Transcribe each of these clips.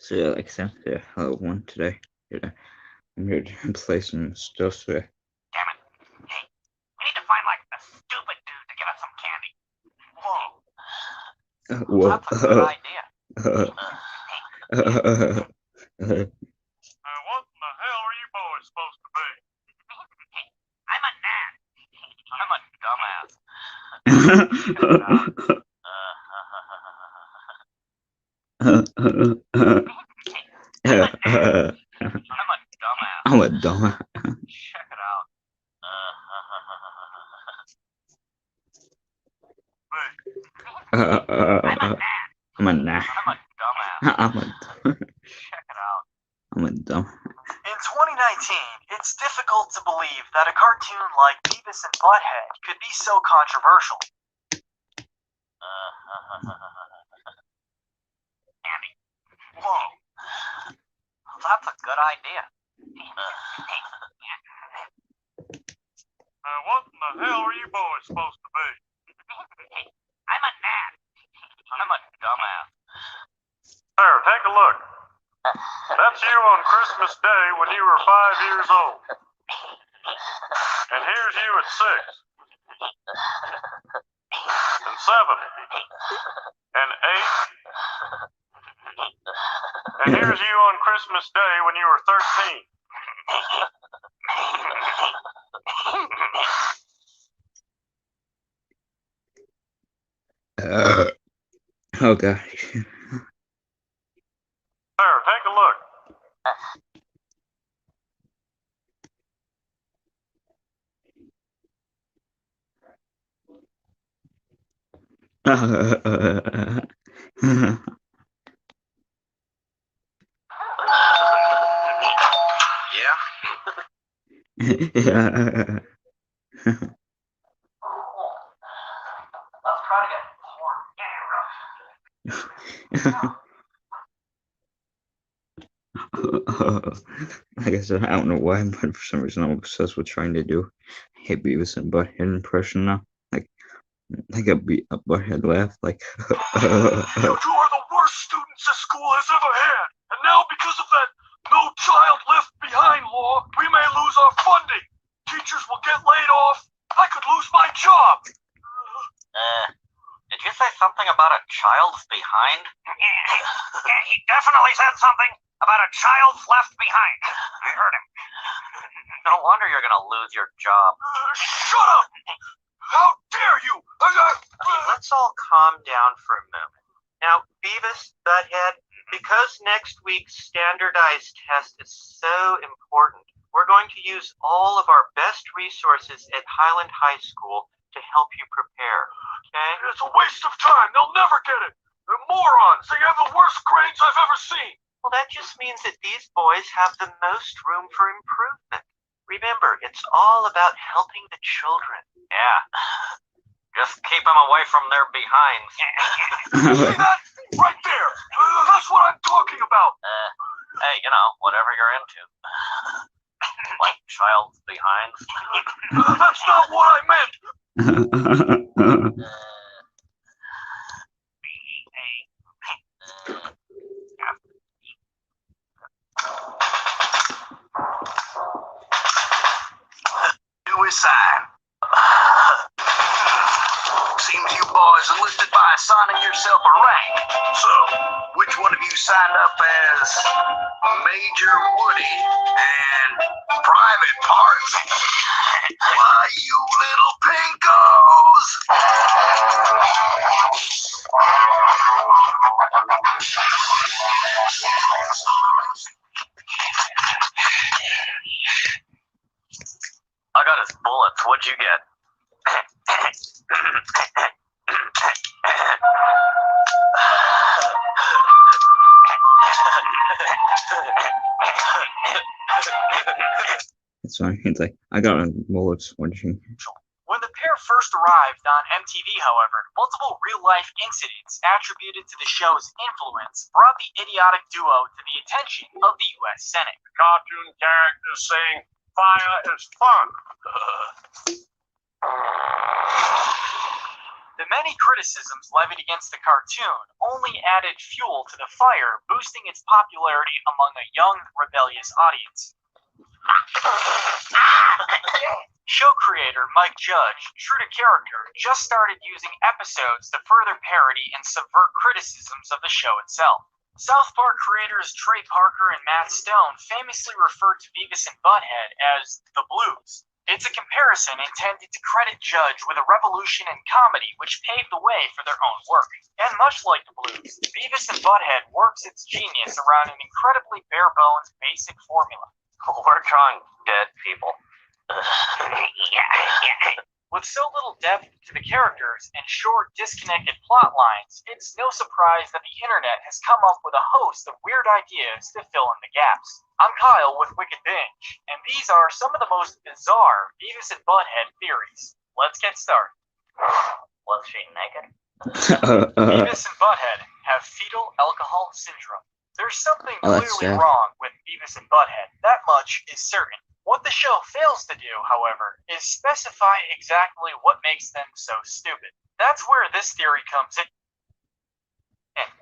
So yeah, like I said, yeah, hello one today. Yeah, I'm here to play some stuff. So yeah. Damn it. Hey, we need to find, like, a stupid dude to give us some candy. Whoa. Whoa. That's a good idea. What in the hell are you boys supposed to be? I'm a gnat. I'm a dumbass. I'm a dumbass. I'm a dumb. Check it out. I'm a nah. I'm a dumbass. I'm a Check it out. I'm a dumb. In 2019, it's difficult to believe that a cartoon like Beavis and Butthead could be so controversial. Andy. Whoa. That's a good idea. What in the hell are you boys supposed to be? I'm a gnat. I'm a dumbass. There, take a look. That's you on Christmas Day when you were 5 years old. And here's you at 6. And 7. And 8. And here's you on Christmas Day when you were 13. Oh gosh. There, take a look. Yeah? Yeah. Let's try to get more Like I said, I don't know why, but for some reason I'm obsessed with trying to do a Beavis and Butthead impression now. Like a Butthead laugh, like. You two are the worst students this school has ever had. And now because of that No Child Left Behind law, we may lose our funding. Teachers will get laid off. I could lose my job. Did you say something about a child's behind? Yeah, he definitely said something about a child's left behind. I heard him. No wonder you're gonna lose your job. Shut up! How dare you! Let's all calm down for a moment. Now, Beavis, Butthead, because next week's standardized test is so important, we're going to use all of our best resources at Highland High School to help you prepare, okay? It's a waste of time. They'll never get it. They're morons. They have the worst grades I've ever seen. Well, that just means that these boys have the most room for improvement. Remember, it's all about helping the children. Yeah. Just keep them away from their behinds. See that? Right there. That's what I'm talking about. Hey, you know, whatever you're into. Like child's behinds. That's not what I meant. Suicide. Seems you boys enlisted by assigning yourself a rank. So, which one of you signed up as Major Woody and Private Parts? Why, you little pinkos! I got his bullets. What'd you get? It's funny. It's like I got a bullets watching. When the pair first arrived on MTV, however, multiple real-life incidents attributed to the show's influence brought the idiotic duo to the attention of the U.S. Senate. Cartoon characters saying fire is fun. The many criticisms levied against the cartoon only added fuel to the fire, boosting its popularity among a young, rebellious audience. Show creator Mike Judge, true to character, just started using episodes to further parody and subvert criticisms of the show itself. South Park creators Trey Parker and Matt Stone famously referred to Beavis and Butthead as the Blues. It's a comparison intended to credit Judge with a revolution in comedy which paved the way for their own work. And much like the Blues, Beavis and Butthead works its genius around an incredibly bare-bones basic formula. We're drawing dead people. With so little depth to the characters and short, disconnected plot lines, it's no surprise that the internet has come up with a host of weird ideas to fill in the gaps. I'm Kyle with Wicked Binge, and these are some of the most bizarre Beavis and Butthead theories. Let's get started. Was she naked? Beavis and Butthead have fetal alcohol syndrome. There's something that's clearly sad. wrong with Beavis and Butthead. That much is certain. What the show fails to do, however, is specify exactly what makes them so stupid. That's where this theory comes in.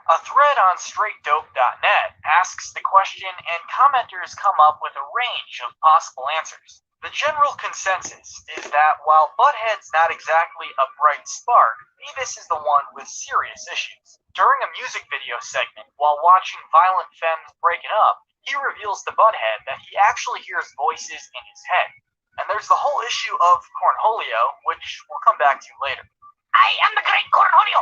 A thread on straightdope.net asks the question, and commenters come up with a range of possible answers. The general consensus is that while Butthead's not exactly a bright spark, Beavis is the one with serious issues. During a music video segment, while watching Violent Femmes Breaking Up, he reveals to Butthead that he actually hears voices in his head. And there's the whole issue of Cornholio, which we'll come back to later. I am the great Cornholio.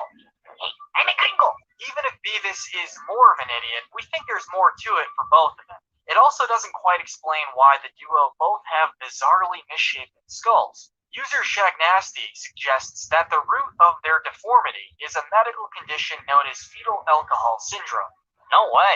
Hey, I'm a gringo. Even if Beavis is more of an idiot, we think there's more to it for both of them. It also doesn't quite explain why the duo both have bizarrely misshapen skulls. User Shagnasty suggests that the root of their deformity is a medical condition known as fetal alcohol syndrome. No way.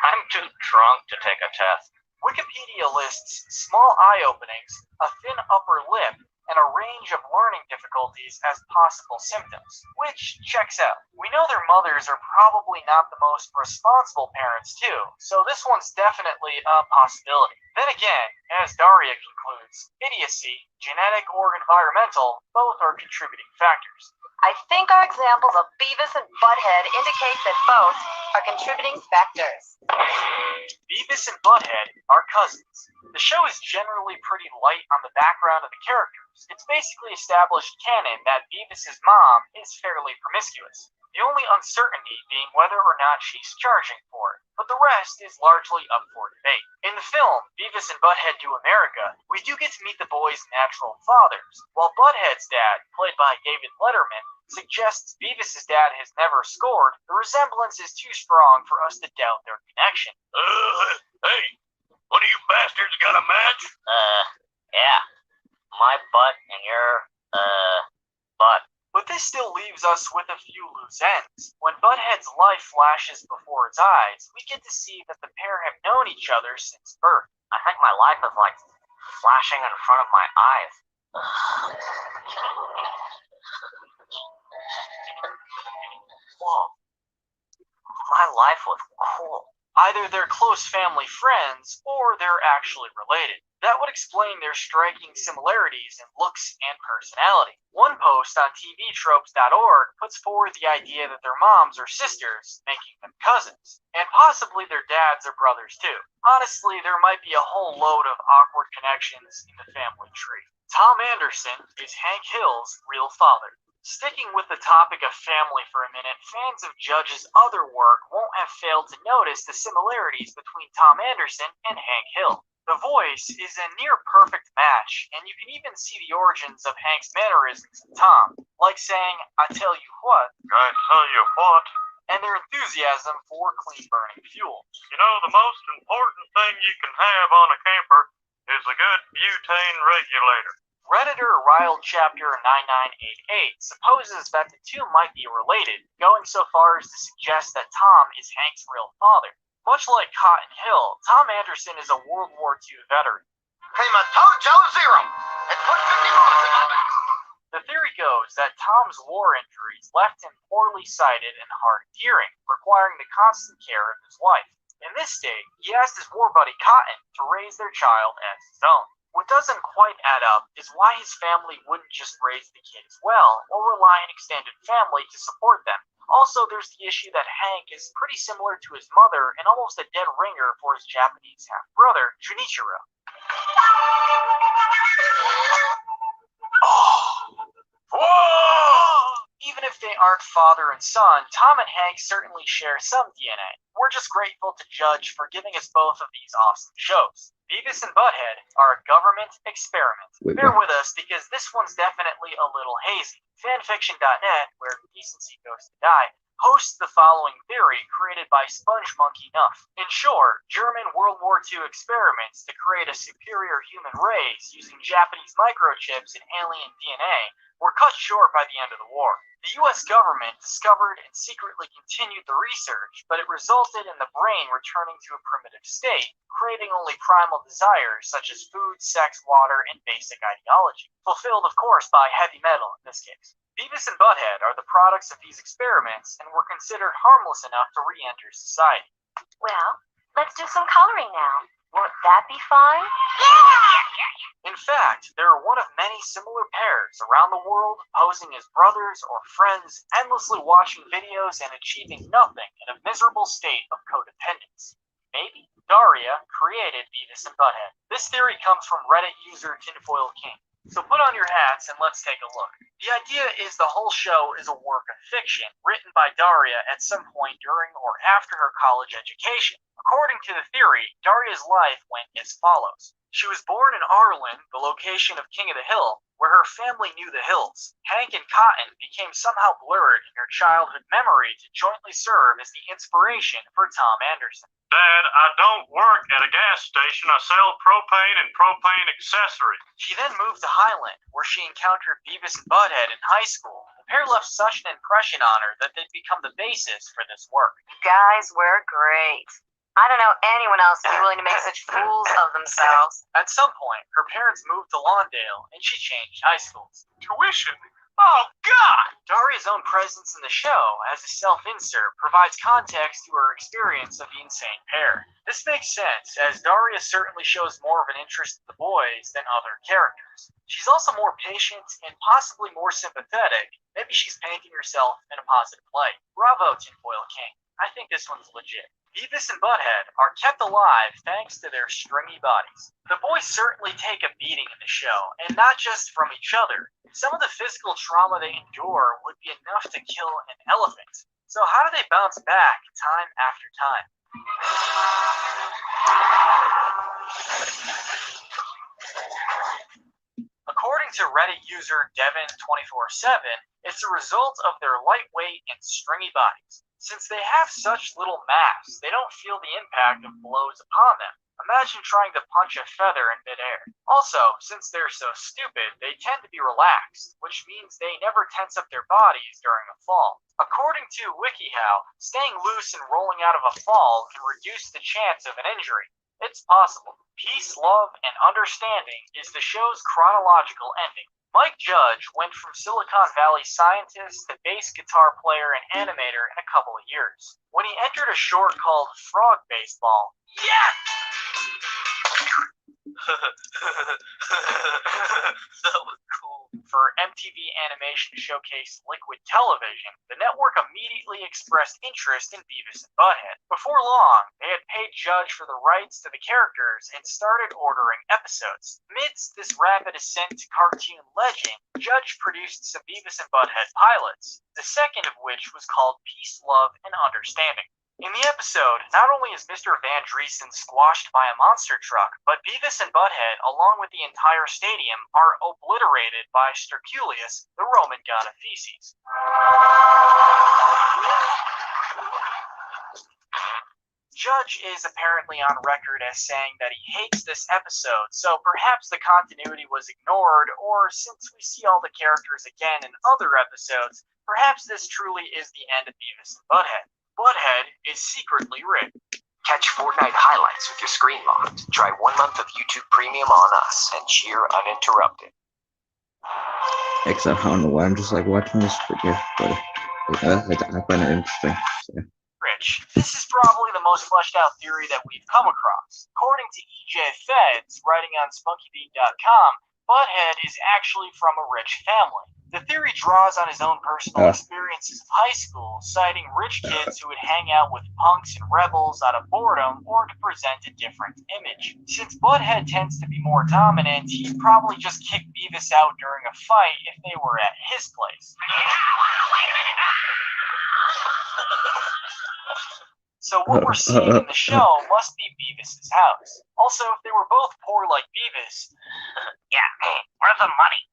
I'm too drunk to take a test. Wikipedia lists small eye openings, a thin upper lip, and a range of learning difficulties as possible symptoms, which checks out. We know their mothers are probably not the most responsible parents too, so this one's definitely a possibility. Then again, as Daria concludes, idiocy, genetic or environmental, both are contributing factors. I think our examples of Beavis and Butthead indicate that both are contributing factors. Beavis and Butthead are cousins. The show is generally pretty light on the background of the characters. It's basically established canon that Beavis's mom is fairly promiscuous. The only uncertainty being whether or not she's charging for it, but the rest is largely up for debate. In the film, Beavis and Butthead Do America, we do get to meet the boys' natural fathers, while Butthead's dad, played by David Letterman, suggests Beavis's dad has never scored. The resemblance is too strong for us to doubt their connection. Hey, one of you bastards got a match? Yeah. My butt and your, butt. But this still leaves us with a few loose ends. When Butthead's life flashes before its eyes, we get to see that the pair have known each other since birth. I think my life is like flashing in front of my eyes. Whoa. My life was cool. Either they're close family friends, or they're actually related. That would explain their striking similarities in looks and personality. One post on tvtropes.org puts forward the idea that their moms are sisters, making them cousins. And possibly their dads are brothers too. Honestly, there might be a whole load of awkward connections in the family tree. Tom Anderson is Hank Hill's real father. Sticking with the topic of family for a minute, fans of Judge's other work won't have failed to notice the similarities between Tom Anderson and Hank Hill. The voice is a near-perfect match, and you can even see the origins of Hank's mannerisms in Tom, like saying, "I tell you what," I tell you what. and their enthusiasm for clean-burning fuel. You know, the most important thing you can have on a camper is a good butane regulator. Redditor Riled Chapter 9988 supposes that the two might be related, going so far as to suggest that Tom is Hank's real father. Much like Cotton Hill, Tom Anderson is a World War II veteran. Prima Tojo Zero. And put 50 bullets in my back. The theory goes that Tom's war injuries left him poorly sighted and hard of hearing, requiring the constant care of his wife. In this state, he asked his war buddy Cotton to raise their child as his own. What doesn't quite add up is why his family wouldn't just raise the kid as well, or rely on extended family to support them. Also, there's the issue that Hank is pretty similar to his mother and almost a dead ringer for his Japanese half-brother, Junichiro. Even if they aren't father and son, Tom and Hank certainly share some DNA. We're just grateful to Judge for giving us both of these awesome shows. Beavis and Butthead are a government experiment. Bear with us because this one's definitely a little hazy. Fanfiction.net, where decency goes to die, hosts the following theory created by Sponge Monkey Nuff. In short, German World War II experiments to create a superior human race using Japanese microchips and alien DNA were cut short by the end of the war. The US government discovered and secretly continued the research, but it resulted in the brain returning to a primitive state, creating only primal desires such as food, sex, water, and basic ideology, fulfilled of course by heavy metal in this case. Beavis and Butthead are the products of these experiments and were considered harmless enough to re-enter society. Well, let's do some coloring now. Won't that be fun? In fact, there are one of many similar pairs around the world posing as brothers or friends, endlessly watching videos and achieving nothing in a miserable state of codependence. Maybe Daria created Beavis and Butthead. This theory comes from Reddit user Tinfoil King. So put on your hats and let's take a look. The idea is the whole show is a work of fiction written by Daria at some point during or after her college education. According to the theory, Daria's life went as follows. She was born in Arlen, the location of King of the Hill, where her family knew the hills. Hank and Cotton became somehow blurred in her childhood memory to jointly serve as the inspiration for Tom Anderson. Dad, I don't work at a gas station. I sell propane and propane accessories. She then moved to Highland, where she encountered Beavis and Butthead in high school. The pair left such an impression on her that they'd become the basis for this work. You guys were great. I don't know anyone else who's willing to make such fools of themselves. At some point, her parents moved to Lawndale, and she changed high schools. Tuition? Oh, God! Daria's own presence in the show, as a self-insert, provides context to her experience of the insane pair. This makes sense, as Daria certainly shows more of an interest in the boys than other characters. She's also more patient and possibly more sympathetic. Maybe she's painting herself in a positive light. Bravo, Tinfoil King. I think this one's legit. Beavis and Butthead are kept alive thanks to their stringy bodies. The boys certainly take a beating in the show, and not just from each other. Some of the physical trauma they endure would be enough to kill an elephant. So how do they bounce back time after time? According to Reddit user Devin247, it's a result of their lightweight and stringy bodies. Since they have such little mass, they don't feel the impact of blows upon them. Imagine trying to punch a feather in midair. Also, since they're so stupid, they tend to be relaxed, which means they never tense up their bodies during a fall. According to WikiHow, staying loose and rolling out of a fall can reduce the chance of an injury. It's possible. Peace, love, and understanding is the show's chronological ending. Mike Judge went from Silicon Valley scientist to bass guitar player and animator in a couple of years. When he entered a short called Frog Baseball, That was cool. for MTV Animation Showcase Liquid Television, the network immediately expressed interest in Beavis and Butthead. Before long, they had paid Judge for the rights to the characters and started ordering episodes. Amidst this rapid ascent to cartoon legend, Judge produced some Beavis and Butthead pilots, the second of which was called Peace, Love, and Understanding. In the episode, not only is Mr. Van Driesen squashed by a monster truck, but Beavis and Butthead, along with the entire stadium, are obliterated by Sterculius, the Roman god of feces. Judge is apparently on record as saying that he hates this episode, so perhaps the continuity was ignored, or since we see all the characters again in other episodes, perhaps this truly is the end of Beavis and Butthead. Butthead is secretly rigged. Catch Fortnite highlights with your screen locked. Try 1 month of YouTube Premium on us and cheer uninterrupted. Except I don't know why I'm just like watching this video, but I find it interesting. So. rich. This is probably the most fleshed out theory that we've come across. According to EJ Feds, writing on spunkybean.com, Butthead is actually from a rich family. The theory draws on his own personal experiences of high school, citing rich kids who would hang out with punks and rebels out of boredom or to present a different image. Since Butthead tends to be more dominant, he'd probably just kick Beavis out during a fight if they were at his place. So what we're seeing in the show must be Beavis's house. Also, if they were both poor like Beavis, Yeah, where's the money?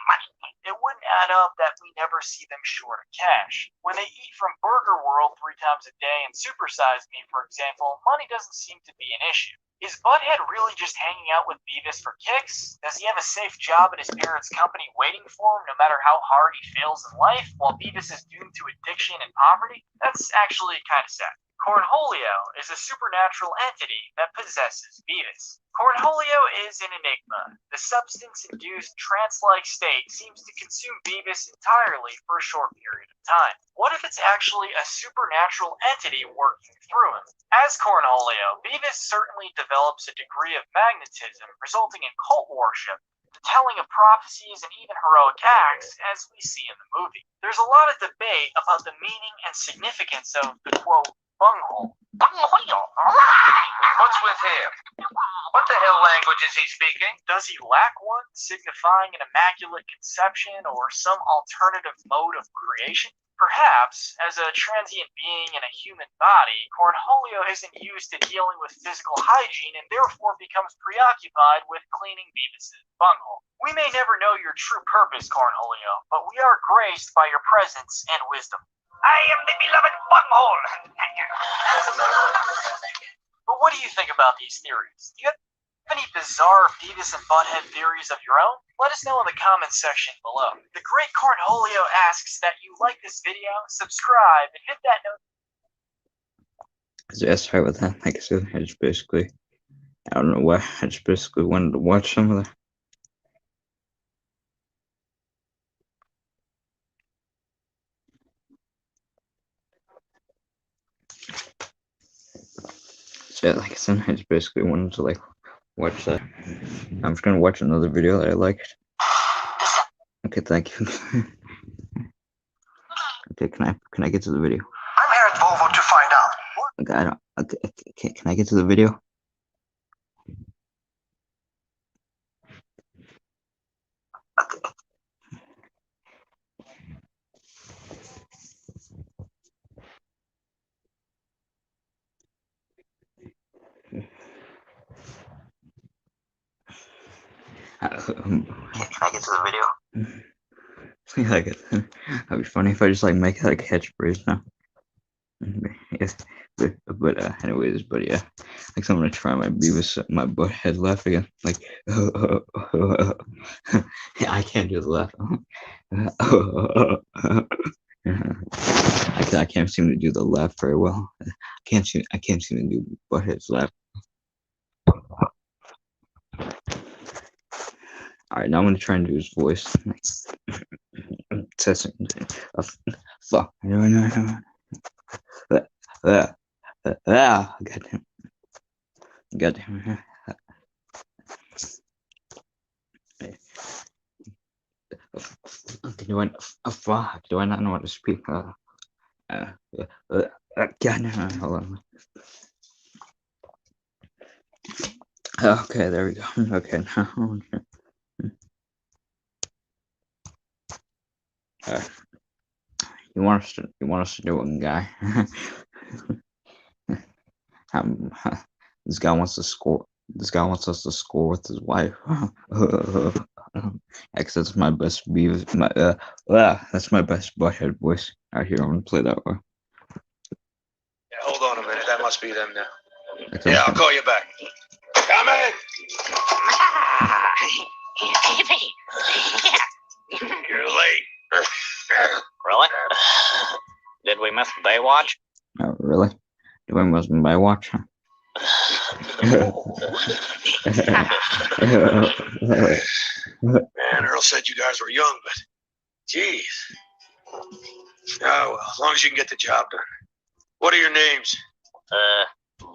Money. it wouldn't add up that we never see them short of cash. When they eat from Burger World 3 times a day and supersize me, for example, money doesn't seem to be an issue. Is Butthead really just hanging out with Beavis for kicks? Does he have a safe job at his parents' company waiting for him no matter how hard he fails in life, while Beavis is doomed to addiction and poverty? That's actually kind of sad. Cornholio is a supernatural entity that possesses Beavis. Cornholio is an enigma. The substance-induced trance-like state seems to consume Beavis entirely for a short period of time. What if it's actually a supernatural entity working through him? As Cornholio, Beavis certainly develops a degree of magnetism, resulting in cult worship, the telling of prophecies, and even heroic acts, as we see in the movie. There's a lot of debate about the meaning and significance of the, quote, bunghole. What's with him? What the hell language is he speaking? Does he lack one, signifying an immaculate conception or some alternative mode of creation? Perhaps, as a transient being in a human body, Cornholio isn't used to dealing with physical hygiene and therefore becomes preoccupied with cleaning Beavis's bunghole. We may never know your true purpose, Cornholio, but we are graced by your presence and wisdom. I am the beloved bunghole. But what do you think about these theories? Do you have any bizarre Beavis and Butthead theories of your own? Let us know in the comments section below. The Great Cornholio asks that you like this video, subscribe, and hit that notification. Yeah, sorry about that. Like I said, I just basically, I don't know why, I just basically wanted to watch some of the. So, yeah, like I said, I just basically wanted to like watch that. I'm just gonna watch another video that I liked. Okay, thank you. Okay, can I get to the video? I'm here at Volvo to find out. Okay, I don't. Okay, can I get to the video? Can I get to the video? Like it. That'd be funny if I just like make it like a catchphrase now. Yes, but anyways, but yeah, like I'm gonna try my Beavis, my Butthead laugh again. Like, yeah, I can't do the laugh. I can't seem to do the laugh very well. I can't seem to do Butthead's laugh. All right, now I'm gonna try and do his voice. Fuck. Goddamn. Do I not know how to speak? God, hold on. Okay, there we go. Okay, now. You want us to do it, guy? This guy wants to score. This guy wants us to score with his wife. That's my best Beavis. That's my best Butthead voice. Out here, I'm gonna play that one. Yeah, hold on a minute. That must be them now. That's Yeah, I'll call you back. Come in. You're late. Really? Did we miss Baywatch? Oh, really? Do I must buy watch? Man, Earl said you guys were young, but geez. Oh, well, as long as you can get the job done. What are your names?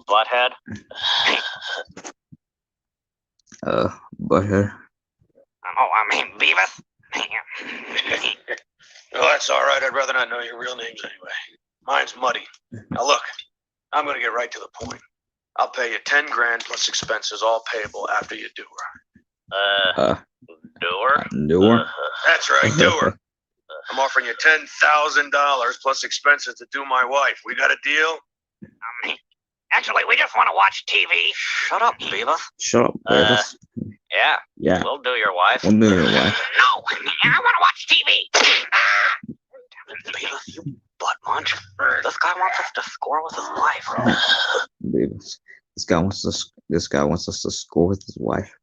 Butthead. Butthead. Oh, I mean Beavis. Well, that's all right. I'd rather not know your real names anyway. Mine's Muddy. Now look, I'm gonna get right to the point. I'll pay you 10 grand plus expenses, all payable after you do her. Doer. Door. That's right, do her. I'm offering you $10,000 plus expenses to do my wife. We got a deal? Actually, we just want to watch TV. Shut up, Beavis. Shut up, Beavis. Yeah, Yeah. we'll do your wife. We'll do your wife. No, I want to watch TV. Beavis, you butt munch. This guy wants us to score with his wife. Beavis. This guy wants us to score with his wife.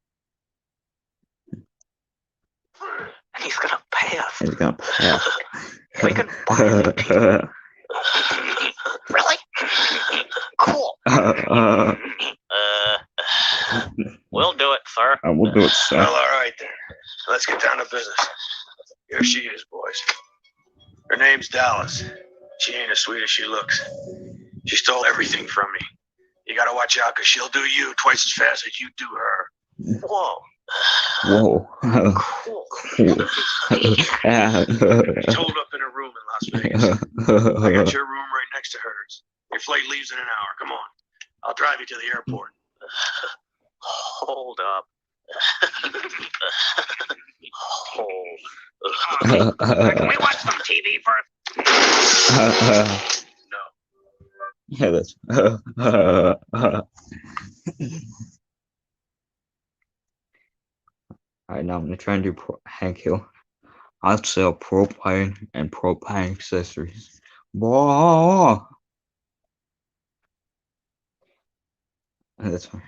And he's gonna pay us. He's gonna pay us. We can buy the TV. Really? Cool. We'll do it, sir. I will do it, sir. Well, all right then. Let's get down to business. Here she is, boys. Her name's Dallas. She ain't as sweet as she looks. She stole everything from me. You gotta watch out, because she'll do you twice as fast as you do her. Whoa. Whoa. Cool. She's holed up in a room in Las Vegas. I got your room right next to hers. Your flight leaves in an hour. Come on. I'll drive you to the airport. Hold up. Can we watch some TV first? No. Yeah, that's. Alright, now I'm gonna try and do Hank Hill. I'll sell propane and propane accessories. Whoa! That's fine.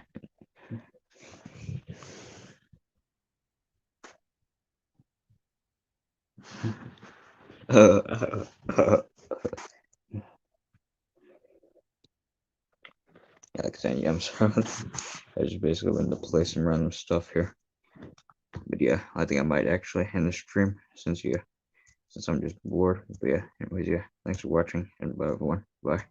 Yeah, like I said, yeah, I'm sorry. I just basically went to play some random stuff here. But yeah, I think I might actually end the stream since I'm just bored. But yeah, anyways, yeah, thanks for watching and bye everyone. Bye.